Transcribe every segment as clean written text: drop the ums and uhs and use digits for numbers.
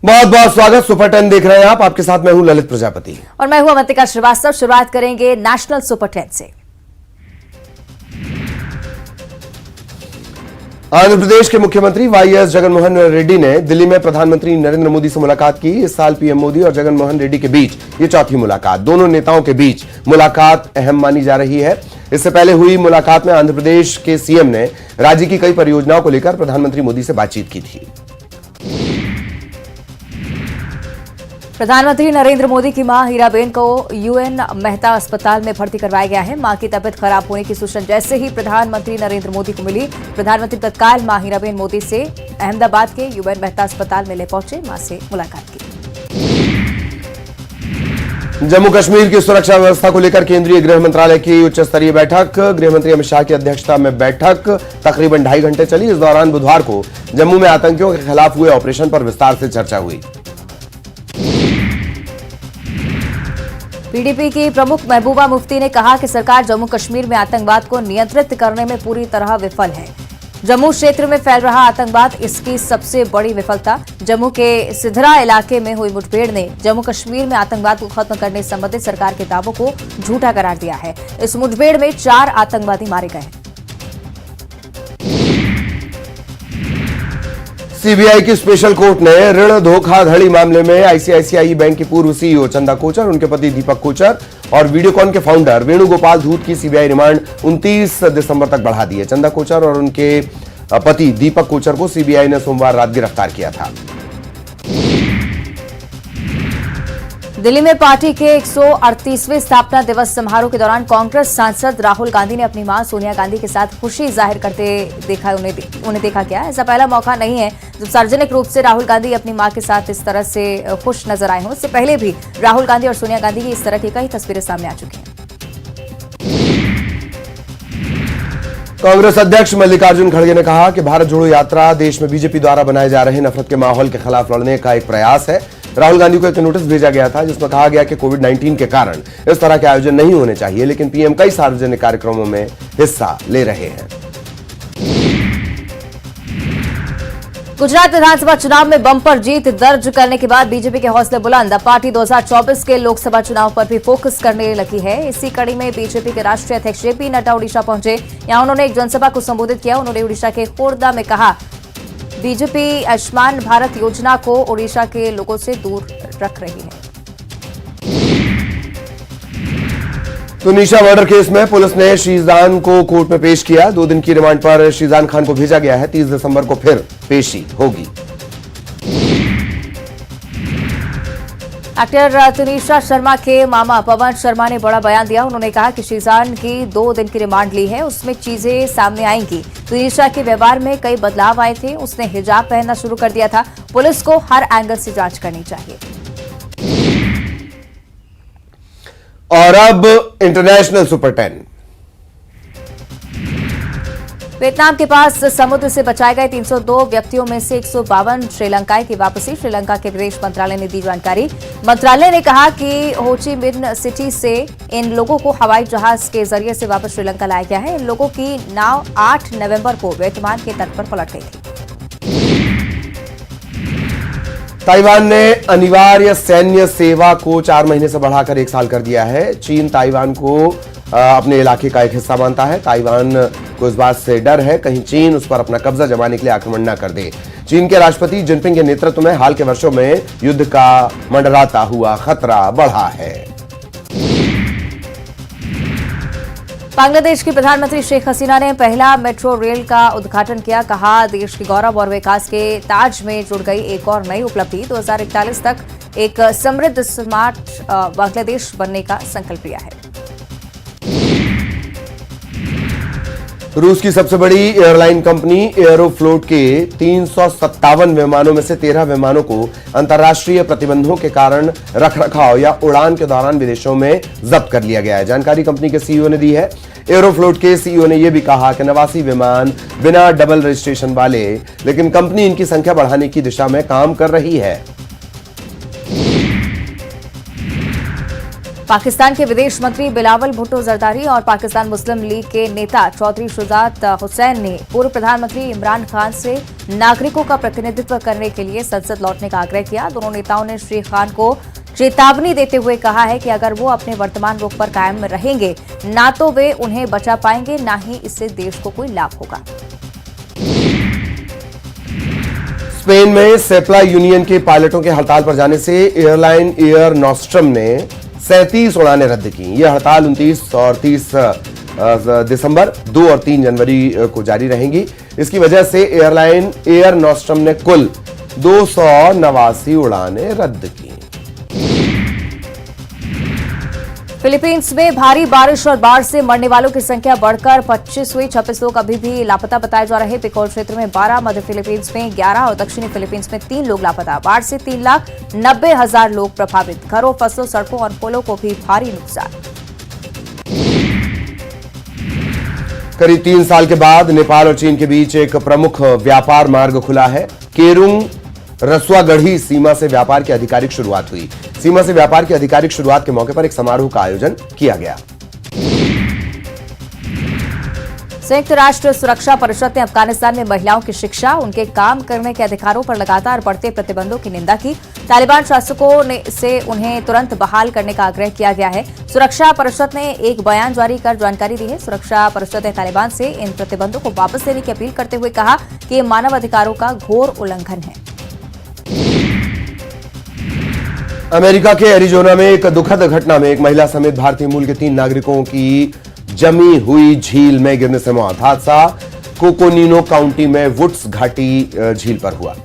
बहुत बहुत स्वागत। सुपर 10 देख रहे हैं आप। आपके साथ मैं हूं ललित प्रजापति और मैं हूं अवंतिका श्रीवास्तव। शुरुआत करेंगे नेशनल सुपर 10 से। आंध्र प्रदेश के मुख्यमंत्री वाईएस जगनमोहन रेड्डी ने दिल्ली में प्रधानमंत्री नरेंद्र मोदी से मुलाकात की। इस साल पीएम मोदी और जगनमोहन रेड्डी के बीच ये चौथी मुलाकात। दोनों नेताओं के बीच मुलाकात अहम मानी जा रही है। इससे पहले हुई मुलाकात में आंध्र प्रदेश के सीएम ने राज्य की कई परियोजनाओं को लेकर प्रधानमंत्री मोदी से बातचीत की थी। प्रधानमंत्री नरेंद्र मोदी की मां हीराबेन को यूएन मेहता अस्पताल में भर्ती करवाया गया है। मां की तबियत खराब होने की सूचना जैसे ही प्रधानमंत्री नरेंद्र मोदी को मिली, प्रधानमंत्री तत्काल मां हीराबेन मोदी से अहमदाबाद के यूएन मेहता अस्पताल में ले पहुंचे, मां से मुलाकात की। जम्मू कश्मीर की सुरक्षा व्यवस्था को लेकर केंद्रीय गृह मंत्रालय की उच्च स्तरीय बैठक। गृह मंत्री अमित शाह की अध्यक्षता में बैठक तकरीबन 2.5 घंटे चली। इस दौरान बुधवार को जम्मू में आतंकियों के खिलाफ हुए ऑपरेशन पर विस्तार से चर्चा हुई। पीडीपी की प्रमुख महबूबा मुफ्ती ने कहा कि सरकार जम्मू कश्मीर में आतंकवाद को नियंत्रित करने में पूरी तरह विफल है। जम्मू क्षेत्र में फैल रहा आतंकवाद इसकी सबसे बड़ी विफलता। जम्मू के सिधरा इलाके में हुई मुठभेड़ ने जम्मू कश्मीर में आतंकवाद को खत्म करने संबंधित सरकार के दावों को झूठा करार दिया है। इस मुठभेड़ में 4 आतंकवादी मारे गए। सीबीआई की स्पेशल कोर्ट ने ऋण धोखाधड़ी मामले में आईसीआईसीआई बैंक की पूर्व सीईओ चंदा कोचर, उनके पति दीपक कोचर और वीडियोकॉन के फाउंडर वेणुगोपाल धूत की सीबीआई रिमांड 29 दिसंबर तक बढ़ा दी है। चंदा कोचर और उनके पति दीपक कोचर को सीबीआई ने सोमवार रात गिरफ्तार किया था। दिल्ली में पार्टी के 138वें स्थापना दिवस समारोह के दौरान कांग्रेस सांसद राहुल गांधी ने अपनी मां सोनिया गांधी के साथ खुशी जाहिर करते देखा। उन्हें देखा गया। ऐसा पहला मौका नहीं है जब सार्वजनिक रूप से राहुल गांधी अपनी मां के साथ इस तरह से खुश नजर आए हों। इससे पहले भी राहुल गांधी और सोनिया गांधी की इस तरह की कई तस्वीरें सामने आ चुकी हैं। कांग्रेस अध्यक्ष मल्लिकार्जुन खड़गे ने कहा कि भारत जोड़ो यात्रा देश में बीजेपी द्वारा बनाए जा रहे नफरत के माहौल के खिलाफ लड़ने का एक प्रयास है। राहुल गांधी को एक नोटिस भेजा गया था जिसमें कहा गया कि कोविड-19 के कारण इस तरह के आयोजन नहीं होने चाहिए, लेकिन पीएम कई सार्वजनिक कार्यक्रमों में हिस्सा ले रहे हैं। गुजरात विधानसभा चुनाव में बम्पर जीत दर्ज करने के बाद बीजेपी के हौसले बुलंद। पार्टी 2024 के लोकसभा चुनाव पर भी फोकस करने लगी है। इसी कड़ी में बीजेपी के राष्ट्रीय अध्यक्ष जेपी नड्डा ओडिशा पहुंचे। यहां उन्होंने एक जनसभा को संबोधित किया। उन्होंने ओडिशा के खोर्दा में कहा, बीजेपी आयुष्मान भारत योजना को ओडिशा के लोगों से दूर रख रही है। तुनिशा मर्डर केस में पुलिस ने शीजान को कोर्ट में पेश किया। 2 दिन की रिमांड पर शीजान खान को भेजा गया है। 30 दिसंबर को फिर पेशी होगी। एक्टर तुनिशा शर्मा के मामा पवन शर्मा ने बड़ा बयान दिया। उन्होंने कहा कि शीजान की 2 दिन की रिमांड ली है, उसमें चीजें सामने आएंगी। तुनिशा के व्यवहार में कई बदलाव आए थे। उसने हिजाब पहनना शुरू कर दिया था। पुलिस को हर एंगल से जांच करनी चाहिए। और अब इंटरनेशनल सुपर 10। वियतनाम के पास समुद्र से बचाए गए 302 व्यक्तियों में से 152 श्रीलंकाई की वापसी। श्रीलंका के विदेश मंत्रालय ने दी जानकारी। मंत्रालय ने कहा कि होची मिन सिटी से इन लोगों को हवाई जहाज के जरिए से वापस श्रीलंका लाया गया है। इन लोगों की नाव 8 नवंबर को वियतनाम के तट पर पलट गई थी। ताइवान ने अनिवार्य सैन्य सेवा को 4 महीने से बढ़ाकर 1 साल कर दिया है। चीन ताइवान को अपने इलाके का एक हिस्सा मानता है। ताइवान को इस बात से डर है कहीं चीन उस पर अपना कब्जा जमाने के लिए आक्रमण न कर दे। चीन के राष्ट्रपति जिनपिंग के नेतृत्व में हाल के वर्षों में युद्ध का मंडराता हुआ खतरा बढ़ा है। बांग्लादेश की प्रधानमंत्री शेख हसीना ने पहला मेट्रो रेल का उद्घाटन किया। कहा, देश के गौरव और विकास के ताज में जुड़ गई एक और नई उपलब्धि। 2041 तक एक समृद्ध स्मार्ट बांग्लादेश बनने का संकल्प लिया है। रूस की सबसे बड़ी एयरलाइन कंपनी एयरोफ्लोट के 357 विमानों में से 13 विमानों को अंतर्राष्ट्रीय प्रतिबंधों के कारण रखरखाव या उड़ान के दौरान विदेशों में जब्त कर लिया गया है। जानकारी कंपनी के सीईओ ने दी है। एयरोफ्लोट के सीईओ ने यह भी कहा कि 89 विमान बिना डबल रजिस्ट्रेशन वाले, लेकिन कंपनी इनकी संख्या बढ़ाने की दिशा में काम कर रही है। पाकिस्तान के विदेश मंत्री बिलावल भुट्टो जरदारी और पाकिस्तान मुस्लिम लीग के नेता चौधरी शुजात हुसैन ने पूर्व प्रधानमंत्री इमरान खान से नागरिकों का प्रतिनिधित्व करने के लिए संसद लौटने का आग्रह किया। दोनों नेताओं ने श्री खान को चेतावनी देते हुए कहा है कि अगर वो अपने वर्तमान रुख पर कायम रहेंगे, ना तो वे उन्हें बचा पाएंगे, ना ही इससे देश को कोई लाभ होगा। स्पेन में सेप्ला यूनियन के पायलटों के हड़ताल पर जाने से एयरलाइन एयर नॉस्ट्रम ने 37 उड़ानें रद्द की। यह हड़ताल 29 और 30 दिसंबर, 2 और 3 जनवरी को जारी रहेंगी। इसकी वजह से एयरलाइन एयर नॉस्ट्रम ने कुल 289 उड़ानें रद्द की। फिलीपींस में भारी बारिश और बाढ़ से मरने वालों की संख्या बढ़कर 25 हुई। 26 लोग अभी भी लापता बताए जा रहे। पिकोल क्षेत्र में 12, मध्य फिलीपींस में 11 और दक्षिणी फिलीपींस में 3 लोग लापता। बाढ़ से 3,90,000 लोग प्रभावित। घरों, फसलों, सड़कों और पुलों को भी भारी नुकसान। करीब 3 साल के बाद नेपाल और चीन के बीच एक प्रमुख व्यापार मार्ग खुला है। केरुंग रसुआगढ़ी सीमा से व्यापार की आधिकारिक शुरुआत हुई। सीमा से व्यापार की आधिकारिक शुरुआत के मौके पर एक समारोह का आयोजन किया गया। संयुक्त राष्ट्र सुरक्षा परिषद ने अफगानिस्तान में महिलाओं की शिक्षा, उनके काम करने के अधिकारों पर लगातार बढ़ते प्रतिबंधों की निंदा की। तालिबान शासकों से उन्हें तुरंत बहाल करने का आग्रह किया गया है। सुरक्षा परिषद ने एक बयान जारी कर जानकारी दी है। सुरक्षा परिषद ने तालिबान से इन प्रतिबंधों को वापस लेने की अपील करते हुए कहा कि ये मानव अधिकारों का घोर उल्लंघन है। अमेरिका के एरिजोना में एक दुखद घटना में एक महिला समेत भारतीय मूल के 3 नागरिकों की जमी हुई झील में गिरने से मौत। हादसा कोकोनिनो काउंटी में वुड्स घाटी झील पर हुआ।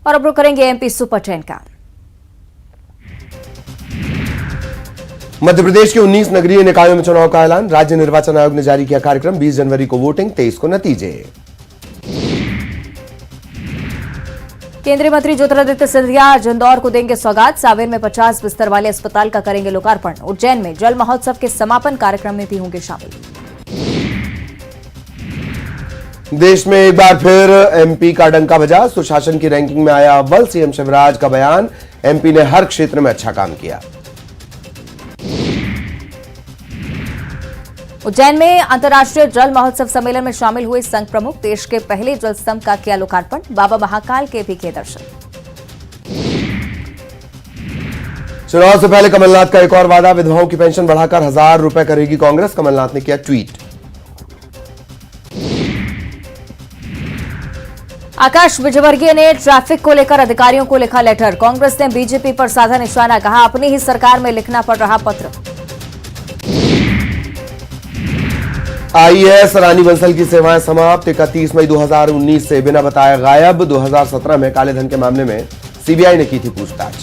और अब रुक करेंगे एमपी सुपर 10 का। मध्य प्रदेश के 19 नगरीय निकायों में चुनाव का ऐलान। राज्य निर्वाचन आयोग ने जारी किया कार्यक्रम। 20 जनवरी को वोटिंग, 23 को नतीजे। केंद्रीय मंत्री ज्योतिरादित्य सिंधिया इंदौर को देंगे सौगात। सावेर में 50 बिस्तर वाले अस्पताल का करेंगे लोकार्पण। उज्जैन में जल महोत्सव के समापन कार्यक्रम में भी होंगे शामिल। देश में एक बार फिर एमपी का डंका बजा। सुशासन की रैंकिंग में आया अव्वल। सीएम शिवराज का बयान, एमपी ने हर क्षेत्र में अच्छा काम किया। उज्जैन में अंतर्राष्ट्रीय जल महोत्सव सम्मेलन में शामिल हुए संघ प्रमुख। देश के पहले जल स्तंभ का किया लोकार्पण। बाबा महाकाल के भी किए दर्शन। चुनाव से पहले कमलनाथ का एक और वादा। विधवाओं की पेंशन बढ़ाकर 1,000 रुपए करेगी कांग्रेस। कमलनाथ ने किया ट्वीट। आकाश विजयवर्गीय ने ट्रैफिक को लेकर अधिकारियों को लिखा लेटर। कांग्रेस ने बीजेपी पर साधा निशाना। कहा, अपनी ही सरकार में लिखना पड़ रहा पत्र। आईएएस रानी बंसल की सेवाएं समाप्त। 31 मई 2019 से बिना बताए गायब। 2017 में काले धन के मामले में सीबीआई ने की थी पूछताछ।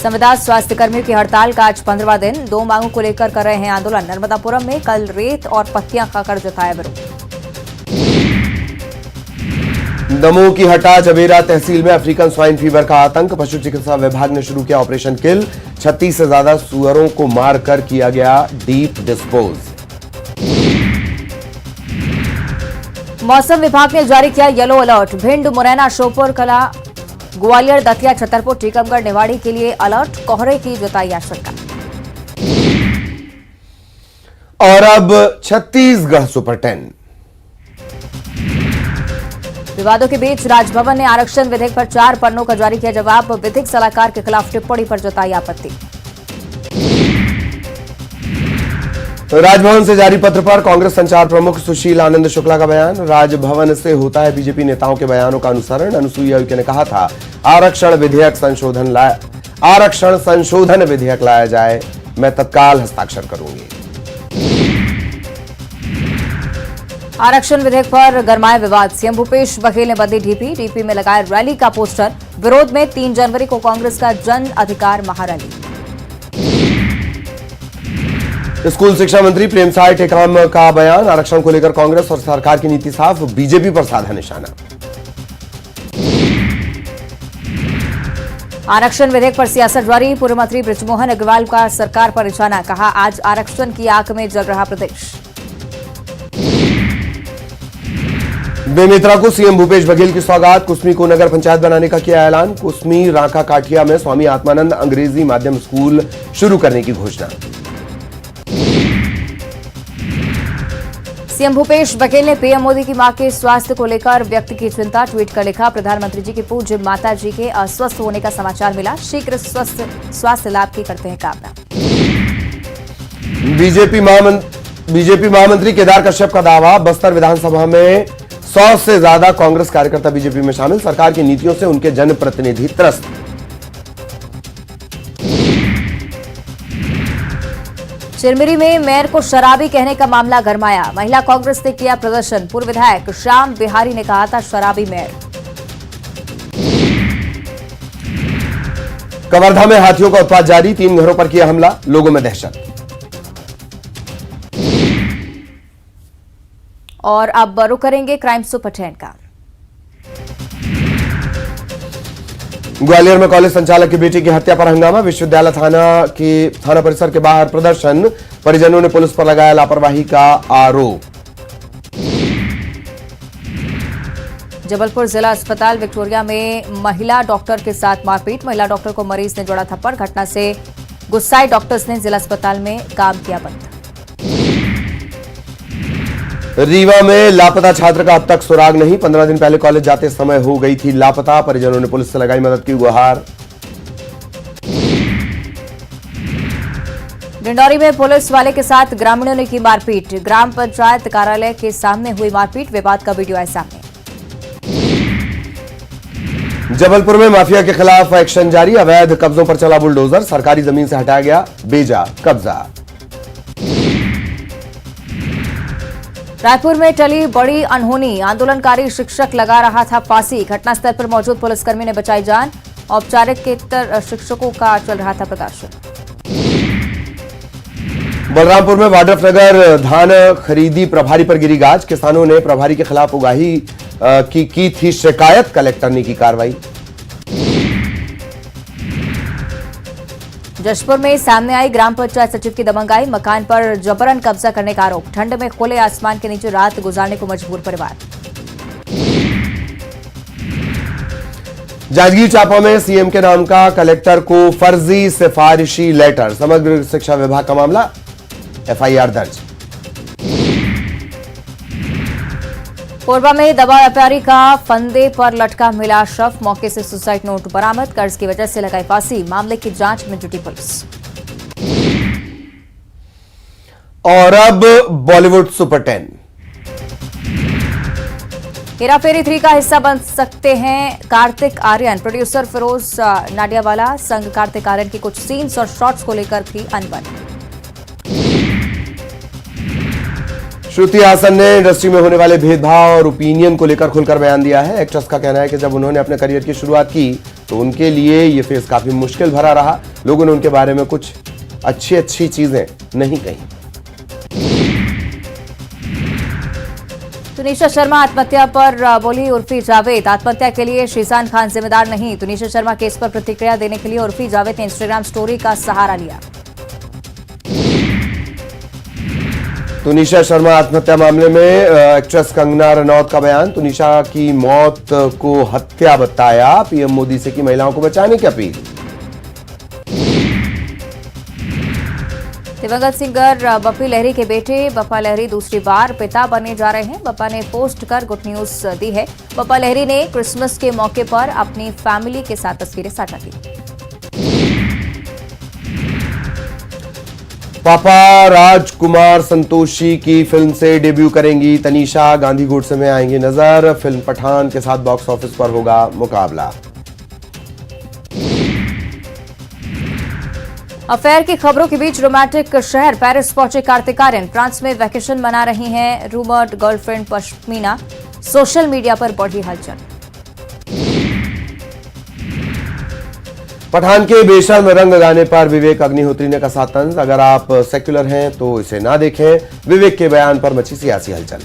संविदा स्वास्थ्य कर्मियों की हड़ताल का आज 15वां दिन। 2 मांगों को लेकर कर रहे हैं आंदोलन। नर्मदापुरम में कल रेत और पत्तियां खाकर जताया विरोध। दमोह की हटा जबेरा तहसील में अफ्रीकन स्वाइन फीवर का आतंक। पशु चिकित्सा विभाग ने शुरू किया ऑपरेशन किल। 36 से ज्यादा सुअरों को मारकर किया गया डीप डिस्पोज। मौसम विभाग ने जारी किया येलो अलर्ट। भिंड, मुरैना, श्योपुर कला, ग्वालियर, दतिया, छतरपुर, टीकमगढ़, निवाड़ी के लिए अलर्ट। कोहरे की जताई आशंका। और अब छत्तीसगढ़ सुपर 10। विवादों के बीच राजभवन ने आरक्षण विधेयक पर 4 पन्नों का जारी किया जवाब। विधिक सलाहकार के खिलाफ टिप्पणी पर जताई आपत्ति। राजभवन से जारी पत्र पर कांग्रेस संचार प्रमुख सुशील आनंद शुक्ला का बयान। राजभवन से होता है बीजेपी नेताओं के बयानों का अनुसरण। अनुसुईया उइके ने कहा था, आरक्षण संशोधन विधेयक लाया जाए, मैं तत्काल हस्ताक्षर करूंगी। आरक्षण विधेयक पर गरमाए विवाद। सीएम भूपेश बघेल ने बदली डीपी में लगाया रैली का पोस्टर। विरोध में 3 जनवरी को कांग्रेस का जन अधिकार महारैली। स्कूल शिक्षा मंत्री प्रेमसाय टेकाम का बयान। आरक्षण को लेकर कांग्रेस और सरकार की नीति साफ, बीजेपी पर साधा निशाना। आरक्षण विधेयक पर सियासत जारी। पूर्व मंत्री बृजमोहन अग्रवाल का सरकार पर निशाना। कहा, आज आरक्षण की आग में जल रहा प्रदेश। बेमेतरा को सीएम भूपेश बघेल की सौगात, कुसमी को नगर पंचायत बनाने का किया ऐलान। कुसमी रांका काठिया में स्वामी आत्मानंद अंग्रेजी माध्यम स्कूल शुरू करने की घोषणा। सीएम भूपेश बघेल ने पीएम मोदी की मां के स्वास्थ्य को लेकर व्यक्त की चिंता। ट्वीट कर लिखा, प्रधानमंत्री जी की पूज्य माता जी के अस्वस्थ होने का समाचार मिला, शीघ्र स्वस्थ स्वास्थ्य लाभ की करते हैं कामना। बीजेपी महामंत्री केदार कश्यप का दावा, बस्तर विधानसभा में 100 से ज्यादा कांग्रेस कार्यकर्ता बीजेपी में शामिल, सरकार की नीतियों से उनके जनप्रतिनिधि त्रस्त। चिरमिरी में मेयर को शराबी कहने का मामला गरमाया, महिला कांग्रेस ने किया प्रदर्शन, पूर्व विधायक श्याम बिहारी ने कहा था शराबी मेयर। कवर्धा में हाथियों का उत्पात जारी, 3 घरों पर किया हमला, लोगों में दहशत। और अब रुक करेंगे क्राइम सुपर 10 का। ग्वालियर में कॉलेज संचालक की बेटी की हत्या पर हंगामा, विश्वविद्यालय थाना परिसर के बाहर प्रदर्शन, परिजनों ने पुलिस पर लगाया लापरवाही का आरोप। जबलपुर जिला अस्पताल विक्टोरिया में महिला डॉक्टर के साथ मारपीट, महिला डॉक्टर को मरीज ने जोड़ा थप्पड़, घटना से गुस्साए डॉक्टर्स ने जिला अस्पताल में काम किया बंद। रीवा में लापता छात्र का अब तक सुराग नहीं, 15 दिन पहले कॉलेज जाते समय हो गई थी लापता, परिजनों ने पुलिस से लगाई मदद की गुहार। डिंडौरी में पुलिस वाले के साथ ग्रामीणों ने की मारपीट, ग्राम पंचायत कार्यालय के सामने हुई मारपीट, विवाद का वीडियो आया सामने। जबलपुर में माफिया के खिलाफ एक्शन जारी, अवैध कब्जों पर चला बुलडोजर, सरकारी जमीन से हटाया गया बेजा कब्जा। रायपुर में टली बड़ी अनहोनी, आंदोलनकारी शिक्षक लगा रहा था फांसी, घटनास्थल पर मौजूद पुलिसकर्मी ने बचाई जान, औपचारिकेतर शिक्षकों का चल रहा था प्रदर्शन। बलरामपुर में वाड्रफनगर धान खरीदी प्रभारी पर गिरी गाज, किसानों ने प्रभारी के खिलाफ उगाही की थी शिकायत, कलेक्टर ने की कार्रवाई। जशपुर में सामने आई ग्राम पंचायत सचिव की दबंगाई, मकान पर जबरन कब्जा करने का आरोप, ठंड में खुले आसमान के नीचे रात गुजारने को मजबूर परिवार। जांजगीर चांपा में सीएम के नाम का कलेक्टर को फर्जी सिफारिशी लेटर, समग्र शिक्षा विभाग का मामला, एफआईआर दर्ज। कोरबा में दवा व्यापारी का फंदे पर लटका मिला शव, मौके से सुसाइड नोट बरामद, कर्ज की वजह से लगाई फांसी, मामले की जांच में जुटी पुलिस। और अब बॉलीवुड सुपर 10। हेराफेरी 3 का हिस्सा बन सकते हैं कार्तिक आर्यन, प्रोड्यूसर फिरोज नाडियावाला संग कार्तिक आर्यन की कुछ सीन्स और शॉट्स को लेकर थी अनबन। श्रुति हासन ने इंडस्ट्री में होने वाले भेदभाव और ओपिनियन को लेकर खुलकर बयान दिया है। एक्ट्रेस का कहना है कि जब उन्होंने अपने करियर की शुरुआत की तो उनके लिए ये फेज काफी मुश्किल भरा रहा, लोगों ने उनके बारे में कुछ अच्छी चीजें नहीं कही। तुनिशा शर्मा आत्महत्या पर बोली उर्फी जावेद, आत्महत्या के लिए शीजान खान जिम्मेदार नहीं, तुनिशा शर्मा केस पर प्रतिक्रिया देने के लिए उर्फी जावेद ने इंस्टाग्राम स्टोरी का सहारा लिया। तुनिशा शर्मा आत्महत्या मामले में एक्ट्रेस कंगना रनौत का बयान, तुनिशा की मौत को हत्या बताया, पीएम मोदी से की महिलाओं को बचाने की अपील। दिवंगत सिंगर बप्पी लहरी के बेटे बप्पा लहरी दूसरी बार पिता बनने जा रहे हैं, बप्पा ने पोस्ट कर गुड न्यूज दी है। बप्पा लहरी ने क्रिसमस के मौके पर अपनी फैमिली के साथ तस्वीरें साझा की। पापा राजकुमार संतोषी की फिल्म से डेब्यू करेंगी तनीषा, गांधी गोडसे में आएंगी नजर, फिल्म पठान के साथ बॉक्स ऑफिस पर होगा मुकाबला। अफेयर की खबरों के बीच रोमांटिक शहर पेरिस पहुंचे कार्तिक आर्यन, फ्रांस में वैकेशन मना रही हैं rumoured girlfriend pashmina, social media पर बढ़ी हलचल। पठान के बेशर्म रंग गाने पर विवेक अग्निहोत्री ने कसा तंज, अगर आप सेक्युलर हैं तो इसे ना देखें, विवेक के बयान पर मची सियासी हलचल।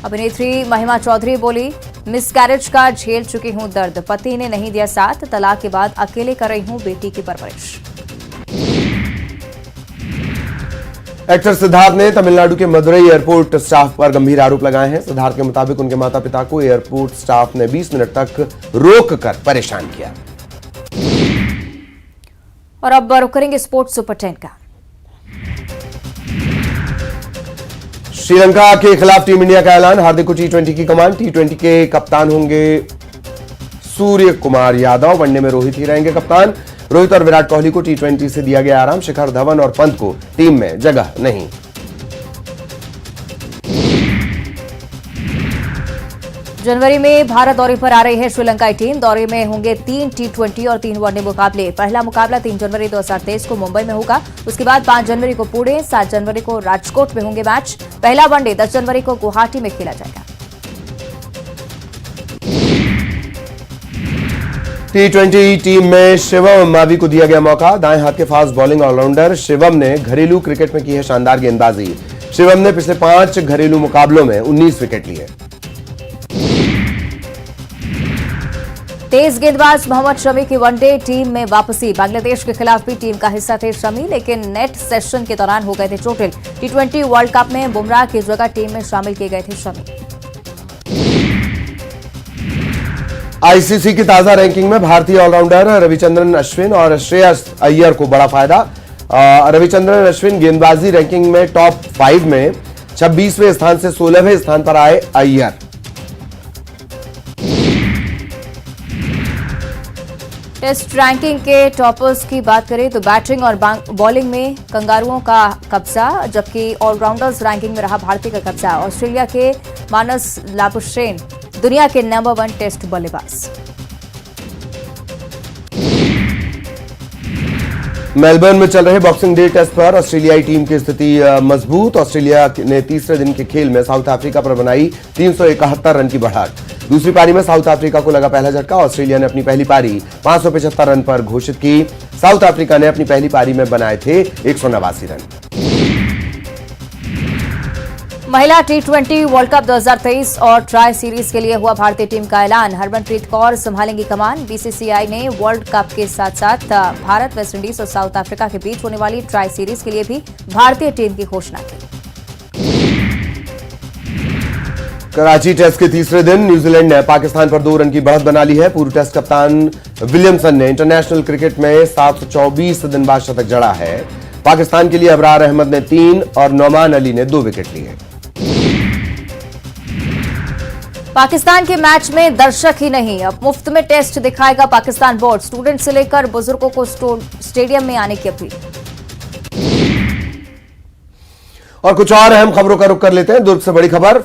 अभिनेत्री महिमा चौधरी बोली, मिसकैरेज का झेल चुकी हूं दर्द, पति ने नहीं दिया साथ, तलाक के बाद अकेले कर रही हूं बेटी की परवरिश। एक्टर सिद्धार्थ ने तमिलनाडु के मदुरई एयरपोर्ट स्टाफ पर गंभीर आरोप लगाए हैं। सिद्धार्थ के मुताबिक उनके माता पिता को एयरपोर्ट स्टाफ ने 20 मिनट तक रोककर परेशान किया। और अब रुक करेंगे स्पोर्ट्स सुपर 10 का। श्रीलंका के खिलाफ टीम इंडिया का ऐलान। हार्दिक को टी20 की कमान। टी20 के कप्तान होंगे सूर्य कुमार यादव। वनडे में रोहित ही रहेंगे कप्तान। रोहित और विराट कोहली को टी20 से दिया गया आराम। शिखर धवन और पंत को टीम में जगह नहीं। जनवरी में भारत दौरे पर आ रही है श्रीलंका टीम। दौरे में होंगे 3 टी20 और 3 वनडे मुकाबले। पहला मुकाबला 3 जनवरी 2023 को मुंबई में होगा। उसके बाद 5 जनवरी को पुणे, 7 जनवरी को राजकोट में होंगे मैच। पहला वनडे 10 जनवरी को गुवाहाटी में खेला जाएगा। टी20 टीम में शिवम मावी को दिया गया मौका। दाएं हाथ के फास्ट बॉलिंग ऑलराउंडर शिवम ने घरेलू क्रिकेट में की है शानदार गेंदबाजी। शिवम ने पिछले 5 घरेलू मुकाबलों में 19 विकेट लिए। तेज गेंदबाज मोहम्मद शमी की वनडे टीम में वापसी। बांग्लादेश के खिलाफ भी टीम का हिस्सा थे शमी, लेकिन नेट सेशन के दौरान हो गए थे चोटिल। टी20 वर्ल्ड कप में बुमराह की जगह टीम में शामिल किए गए थे शमी। आईसीसी की ताजा रैंकिंग में भारतीय ऑलराउंडर रविचंद्रन अश्विन और श्रेयस अय्यर को बड़ा फायदा। रविचंद्रन अश्विन गेंदबाजी रैंकिंग में टॉप 5 में 26वें स्थान से 16वें स्थान पर आए अय्यर। टेस्ट रैंकिंग के टॉपर्स की बात करें तो बैटिंग और बॉलिंग में कंगारुओं का कब्जा, जबकि ऑलराउंडर्स रैंकिंग में रहा भारतीय का कब्जा। ऑस्ट्रेलिया के मानस लाबुशेन दुनिया के नंबर 1 टेस्ट बल्लेबाज। मेलबर्न में चल रहे बॉक्सिंग डे टेस्ट पर ऑस्ट्रेलियाई टीम की स्थिति मजबूत। ऑस्ट्रेलिया ने तीसरे दिन के खेल में साउथ अफ्रीका पर बनाई 371 रन की बढ़त। दूसरी पारी में साउथ अफ्रीका को लगा पहला झटका। ऑस्ट्रेलिया ने अपनी पहली पारी 575 रन पर घोषित की। साउथ अफ्रीका ने अपनी पहली पारी में बनाए थे 189 रन। महिला टी20 वर्ल्ड कप 2023 और ट्राई सीरीज के लिए हुआ भारतीय टीम का ऐलान। हरमनप्रीत कौर संभालेंगी कमान। बीसीसीआई ने वर्ल्ड कप के साथ साथ भारत, वेस्टइंडीज और साउथ अफ्रीका के बीच होने वाली ट्राई सीरीज के लिए भी भारतीय टीम की घोषणा की। कराची टेस्ट के तीसरे दिन न्यूजीलैंड ने पाकिस्तान पर 2 रन की बढ़त बना ली है। पूर्व टेस्ट कप्तान विलियमसन ने इंटरनेशनल क्रिकेट में 724 दिन बाद शतक जड़ा है। पाकिस्तान के लिए अबरार अहमद ने 3 और नौमान अली ने 2 विकेट लिए। पाकिस्तान के मैच में दर्शक ही नहीं, अब मुफ्त में टेस्ट दिखाएगा पाकिस्तान बोर्ड। स्टूडेंट से लेकर बुजुर्गों को स्टेडियम में आने की अपील। और कुछ और अहम खबरों का रुख कर लेते हैं। दुर्ग से बड़ी खबर।